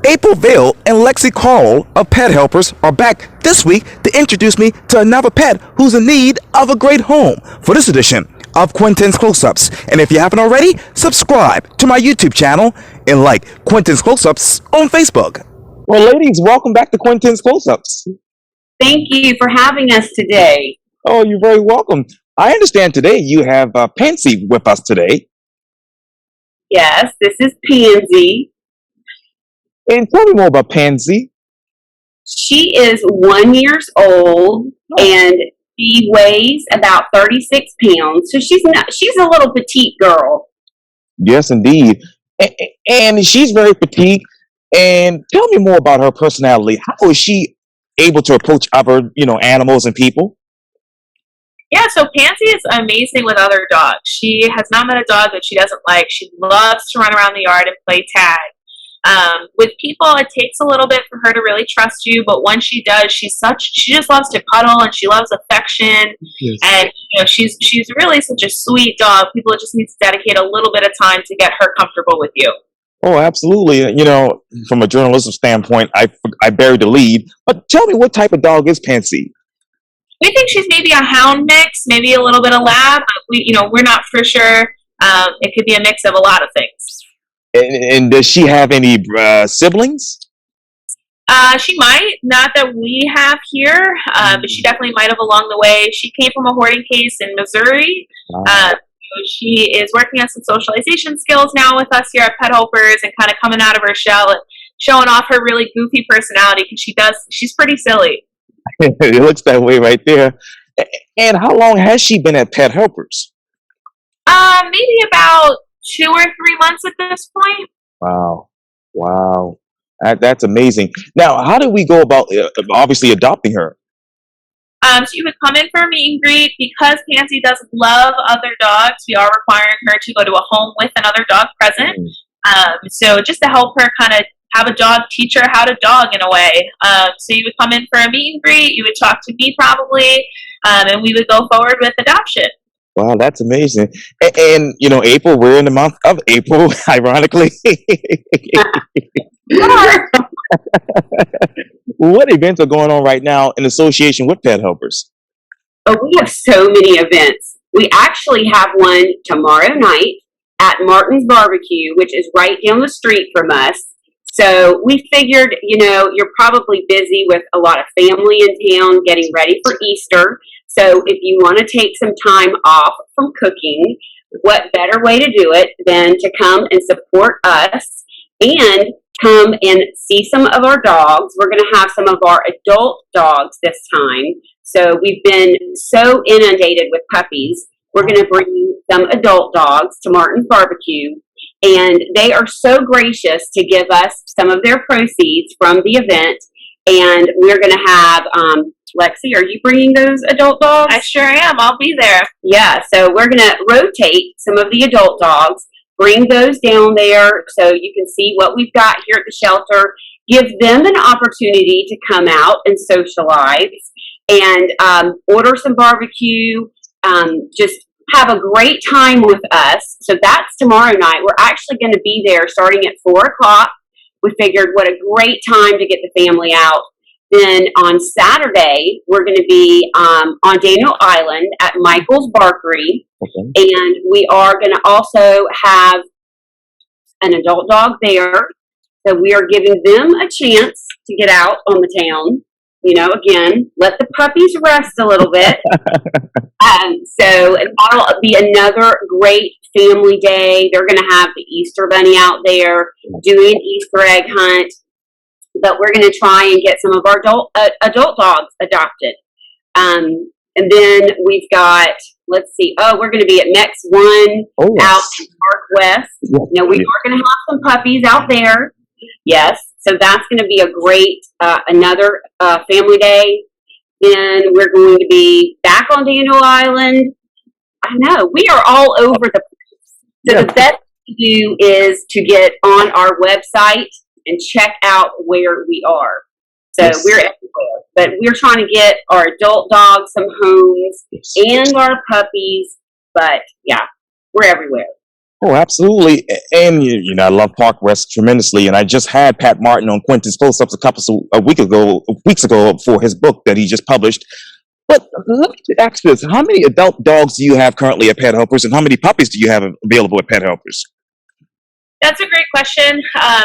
April, Vail and Lexi Kaul of Pet Helpers are back this week to introduce me to another pet who's in need of a great home for this edition of Quintin's Close-Ups. And if you haven't already, subscribe to my YouTube channel and like Quintin's Close-Ups on Facebook. Well, ladies, welcome back to Quintin's Close-Ups. Thank you for having us today. Oh, you're very welcome. I understand today you have Pansy with us today. Yes, this is Pansy. And tell me more about Pansy. She is 1 year old and she weighs about 36 pounds. So she's a little petite girl. Yes, indeed. And she's very petite. And tell me more about her personality. How is she able to approach other, animals and people? Yeah, so Pansy is amazing with other dogs. She has not met a dog that she doesn't like. She loves to run around the yard and play tag. With people, it takes a little bit for her to really trust you, but when she does, she just loves to cuddle and she loves affection. Yes. And she's really such a sweet dog. People just need to dedicate a little bit of time to get her comfortable with you. Oh, absolutely. From a journalism standpoint, I buried the lead. But tell me, what type of dog is Pansy? We think she's maybe a hound mix, maybe a little bit of lab. But we're not for sure. It could be a mix of a lot of things. And does she have any siblings? She might, not that we have here, but she definitely might have along the way. She came from a hoarding case in Missouri. Wow. She is working on some socialization skills now with us here at Pet Helpers and kind of coming out of her shell and showing off her really goofy personality because she's pretty silly. It looks that way right there. And how long has she been at Pet Helpers? Maybe about 2 or 3 months at this point. Wow. That's amazing. Now, how do we go about obviously adopting her? So you would come in for a meet and greet. Because Pansy does love other dogs, we are requiring her to go to a home with another dog present. So just to help her kind of have a dog teach her how to dog in a way. So you would come in for a meet and greet. You would talk to me probably, and we would go forward with adoption. Wow, that's amazing. And April, we're in the month of April, ironically. What events are going on right now in association with Pet Helpers? Oh, we have so many events. We actually have one tomorrow night at Martin's Barbecue, which is right down the street from us. So we figured, you're probably busy with a lot of family in town getting ready for Easter. So if you want to take some time off from cooking, what better way to do it than to come and support us and come and see some of our dogs. We're going to have some of our adult dogs this time. So we've been so inundated with puppies. We're going to bring some adult dogs to Martin's Barbecue. And they are so gracious to give us some of their proceeds from the event. And we're going to have, Lexi, are you bringing those adult dogs? I sure am. I'll be there. Yeah, so we're going to rotate some of the adult dogs, bring those down there so you can see what we've got here at the shelter, give them an opportunity to come out and socialize, and order some barbecue, just have a great time with us. So that's tomorrow night. We're actually going to be there starting at 4 o'clock. We figured what a great time to get the family out. Then on Saturday, we're going to be on Daniel Island at Michael's Barkery. Okay. And we are going to also have an adult dog there. So we are giving them a chance to get out on the town. Again, let the puppies rest a little bit. So that'll be another great family day. They're going to have the Easter Bunny out there doing an Easter egg hunt. But we're going to try and get some of our adult dogs adopted. And then we've got, we're going to be at Next One out in Park West. We are going to have some puppies out there. Yes. So that's going to be a great, another family day. Then we're going to be back on Daniel Island. I know, we are all over the place. So the best to do is to get on our website and check out where we are. So we're everywhere. But we're trying to get our adult dogs some homes and our puppies. But yeah, we're everywhere. Oh, absolutely. And I love park rest tremendously. And I just had Pat Martin on Quintin's Close-Ups weeks ago for his book that he just published. But let me ask this: how many adult dogs do you have currently at Pet Helpers, and how many puppies do you have available at Pet Helpers? That's a great question.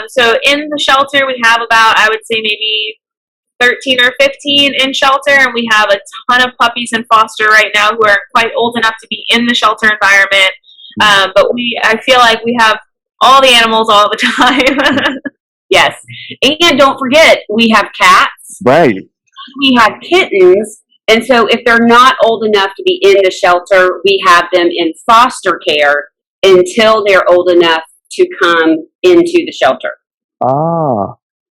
So in the shelter, we have about, I would say, maybe 13 or 15 in shelter, and we have a ton of puppies in foster right now who are quite old enough to be in the shelter environment. But I feel like we have all the animals all the time. Yes. And don't forget, we have cats. Right. We have kittens. And so if they're not old enough to be in the shelter, we have them in foster care until they're old enough to come into the shelter. Ah,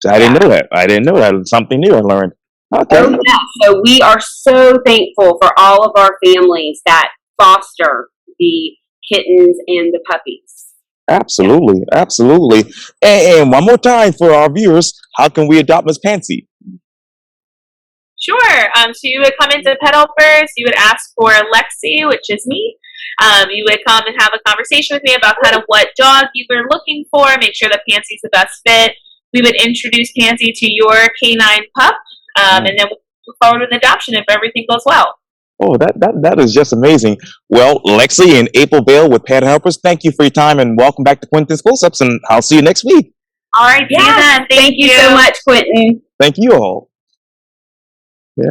I didn't know that. I didn't know that. It's something new I learned. Okay. Oh, yeah. So we are so thankful for all of our families that foster the kittens and the puppies. Absolutely. Absolutely. And one more time for our viewers, how can we adopt Miss Pansy? Sure. So you would come into Pet Helpers, you would ask for Lexi, which is me. You would come and have a conversation with me about kind of what dog you were looking for, make sure that Pansy's the best fit. We would introduce Pansy to your canine pup, and then we'll move forward with adoption if everything goes well. Oh, that is just amazing. Well, Lexi and April Vail with Pet Helpers, thank you for your time and welcome back to Quintin's Close-Ups, and I'll see you next week. All right, see you then. Thank you so much, Quintin. Thank you all. Yeah.